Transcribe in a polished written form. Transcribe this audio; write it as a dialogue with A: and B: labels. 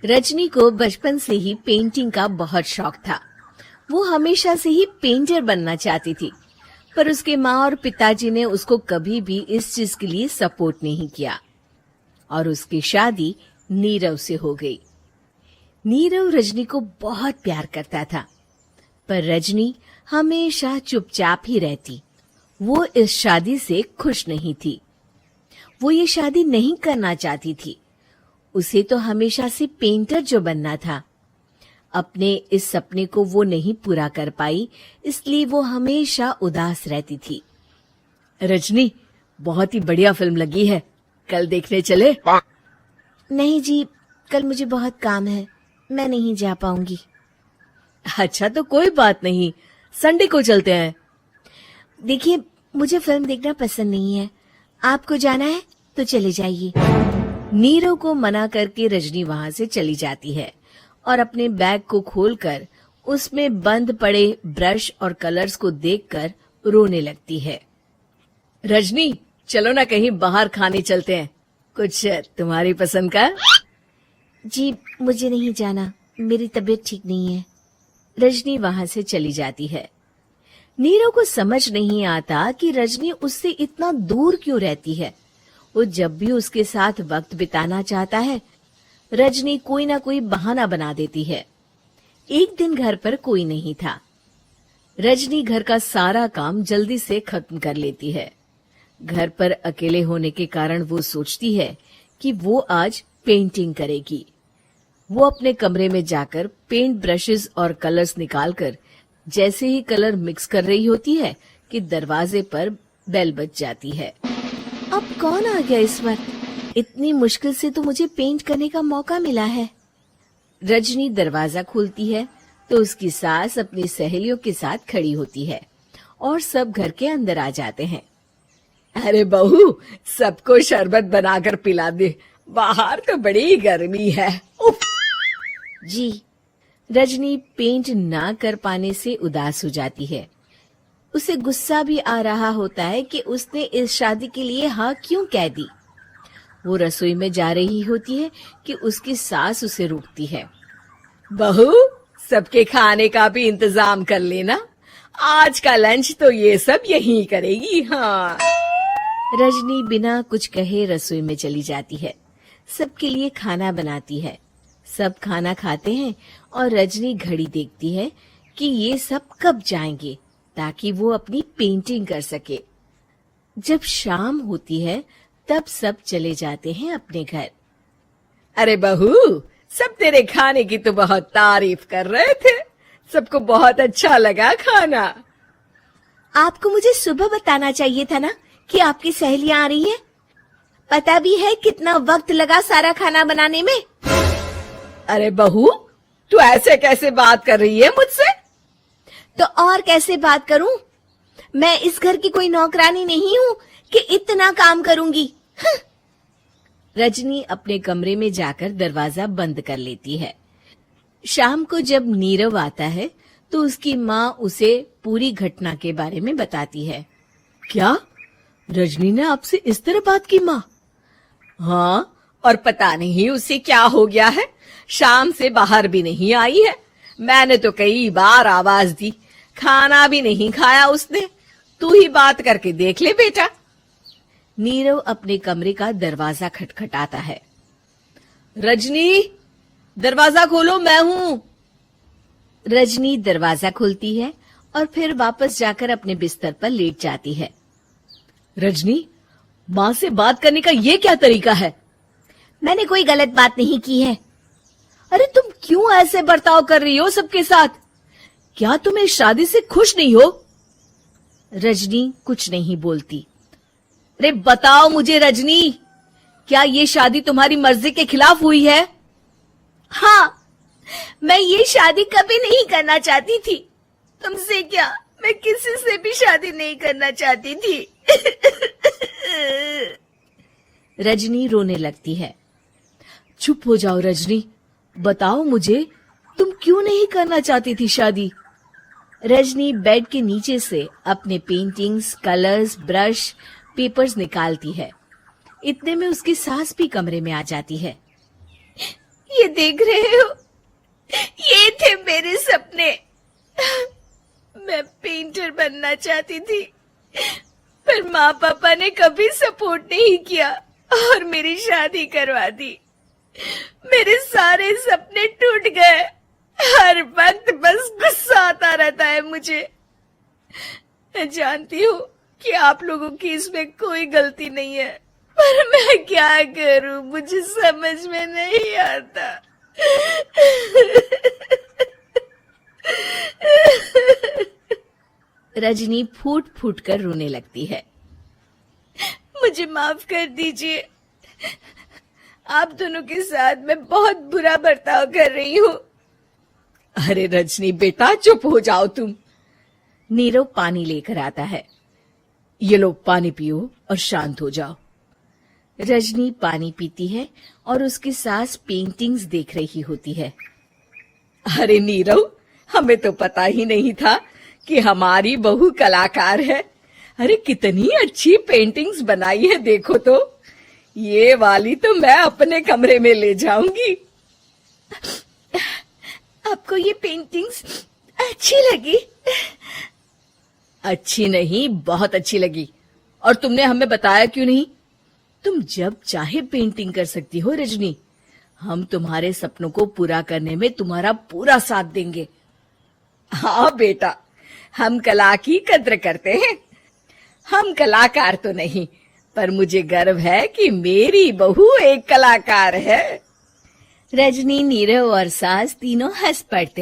A: रजनी को बचपन से ही पेंटिंग का बहुत शौक था। वो हमेशा से ही पेंटर बनना चाहती थी, पर उसके माँ और पिताजी ने उसको कभी भी इस चीज के लिए सपोर्ट नहीं किया और उसकी शादी नीरव से हो गई। नीरव रजनी को बहुत प्यार करता था, पर रजनी हमेशा चुपचाप ही रहती। वो इस शादी से खुश नहीं थी। वो ये शादी नहीं करना चाहती थी। उसे तो हमेशा से पेंटर जो बनना था। अपने इस सपने को वो नहीं पूरा कर पाई, इसलिए वो हमेशा उदास रहती थी। रजनी, बहुत ही बढ़िया फिल्म लगी है, कल देखने चले?
B: नहीं जी, कल मुझे बहुत काम है, मैं नहीं जा पाऊंगी।
A: अच्छा तो कोई बात नहीं, संडे को चलते हैं।
B: देखिए, मुझे फिल्म देखना पसंद नहीं है। आपको जाना है तो चले जाइए।
A: नीरव को मना करके रजनी वहां से चली जाती है और अपने बैग को खोलकर उसमें बंद पड़े ब्रश और कलर्स को देखकर रोने लगती है। रजनी, चलो ना कहीं बाहर खाने चलते हैं, कुछ तुम्हारी पसंद का।
B: जी, मुझे नहीं जाना, मेरी तबीयत ठीक नहीं है।
A: रजनी वहां से चली जाती है। नीरव को समझ नहीं आता कि रजनी उससे इतना दूर क्यों रहती है। वो जब भी उसके साथ वक्त बिताना चाहता है, रजनी कोई ना कोई बहाना बना देती है। एक दिन घर पर कोई नहीं था। रजनी घर का सारा काम जल्दी से खत्म कर लेती है। घर पर अकेले होने के कारण वो सोचती है कि वो आज पेंटिंग करेगी। वो अपने कमरे में जाकर पेंट ब्रशेस और कलर्स निकालकर जैसे ही कलर मिक्स कर रही होती है कि दरवाजे पर बेल बज जाती है।
B: अब कौन आ गया इस वक्त? इतनी मुश्किल से तो मुझे पेंट करने का मौका मिला है।
A: रजनी दरवाजा खोलती है तो उसकी सास अपनी सहेलियों के साथ खड़ी होती है और सब घर के अंदर आ जाते हैं। अरे बहू, सबको शरबत बनाकर पिला दे, बाहर तो बड़ी गर्मी है। उफ।
B: जी।
A: रजनी पेंट ना कर पाने से उदास हो जाती है। उसे गुस्सा भी आ रहा होता है कि उसने इस शादी के लिए हाँ क्यों कह दी। वो रसोई में जा रही होती है कि उसकी सास उसे रोकती है। बहू, सबके खाने का भी इंतजाम कर लेना, आज का लंच तो ये सब यहीं करेगी। हाँ। रजनी बिना कुछ कहे रसोई में चली जाती है। सबके लिए खाना बनाती है। सब खाना खाते हैं और रजनी घड़ी देखती है कि ये सब कब जाएंगे ताकि वो अपनी पेंटिंग कर सके। जब शाम होती है तब सब चले जाते हैं अपने घर। अरे बहू, सब तेरे खाने की तो बहुत तारीफ कर रहे थे, सबको बहुत अच्छा लगा खाना।
B: आपको मुझे सुबह बताना चाहिए था ना कि आपकी सहेलियां आ रही हैं। पता भी है कितना वक्त लगा सारा खाना बनाने में।
A: अरे बहू, तू ऐसे कैसे बात कर रही है मुझसे?
B: तो और कैसे बात करूं? मैं इस घर की कोई नौकरानी नहीं हूं कि इतना काम करूंगी।
A: रजनी अपने कमरे में जाकर दरवाजा बंद कर लेती है। शाम को जब नीरव आता है तो उसकी माँ उसे पूरी घटना के बारे में बताती है। क्या? रजनी ने आपसे इस तरह बात की माँ? हाँ, और पता नहीं उसे क्या हो गया है, शाम से बाहर भी नहीं आई है। मैंने तो कई बार आवाज दी, खाना भी नहीं खाया उसने। तू ही बात करके देख ले बेटा। नीरव अपने कमरे का दरवाजा खटखटाता है। रजनी, दरवाजा खोलो, मैं हूं। रजनी दरवाजा खोलती है और फिर वापस जाकर अपने बिस्तर पर लेट जाती है। रजनी, माँ से बात करने का ये क्या तरीका है?
B: मैंने कोई गलत बात नहीं की है।
A: अरे तुम क्यों ऐसे बर्ताव कर रही हो सबके साथ? क्या तुम इस शादी से खुश नहीं हो? रजनी कुछ नहीं बोलती। अरे बताओ मुझे रजनी, क्या ये शादी तुम्हारी मर्जी के खिलाफ हुई है?
B: हाँ, मैं ये शादी कभी नहीं करना चाहती थी। तुमसे क्या, मैं किसी से भी शादी नहीं करना चाहती थी।
A: रजनी रोने लगती है। चुप हो जाओ रजनी, बताओ मुझे, तुम क्यों नहीं करना चाहती थी शादी? रजनी बेड के नीचे से अपने पेंटिंग्स, कलर्स, ब्रश, पेपर्स निकालती है। इतने में उसकी सास भी कमरे में आ जाती है।
B: ये देख रहे हो, ये थे मेरे सपने। मैं पेंटर बनना चाहती थी, पर माँ पापा ने कभी सपोर्ट नहीं किया और मेरी शादी करवा दी। मेरे सारे सपने टूट गए। हर वक्त बस गुस्सा आता रहता है मुझे। मैं जानती हूँ कि आप लोगों की इसमें कोई गलती नहीं है, पर मैं क्या करूं, मुझे समझ में नहीं आता।
A: रजनी फूट फूट कर रोने लगती है।
B: मुझे माफ कर दीजिए। आप दोनों के साथ मैं बहुत बुरा बर्ताव कर रही हूँ।
A: अरे रजनी बेटा, चुप हो जाओ तुम। नीरव पानी लेकर आता है। ये लो पानी पियो और शांत हो जाओ। रजनी पानी पीती है और उसकी सास पेंटिंग्स देख रही होती है। अरे नीरव, हमें तो पता ही नहीं था कि हमारी बहू कलाकार है। अरे कितनी अच्छी पेंटिंग्स बनाई है, देखो तो। ये वाली तो मैं अपने कमरे में ले जाऊंगी।
B: आपको ये पेंटिंग्स अच्छी लगी?
A: अच्छी नहीं, बहुत अच्छी लगी। और तुमने हमें बताया क्यों नहीं? तुम जब चाहे पेंटिंग कर सकती हो रजनी। हम तुम्हारे सपनों को पूरा करने में तुम्हारा पूरा साथ देंगे। हाँ बेटा, हम कला की कद्र करते हैं। हम कलाकार तो नहीं, पर मुझे गर्व है कि मेरी बहू एक कलाकार है। रजनी, नीरव और सास तीनों हंस पड़ते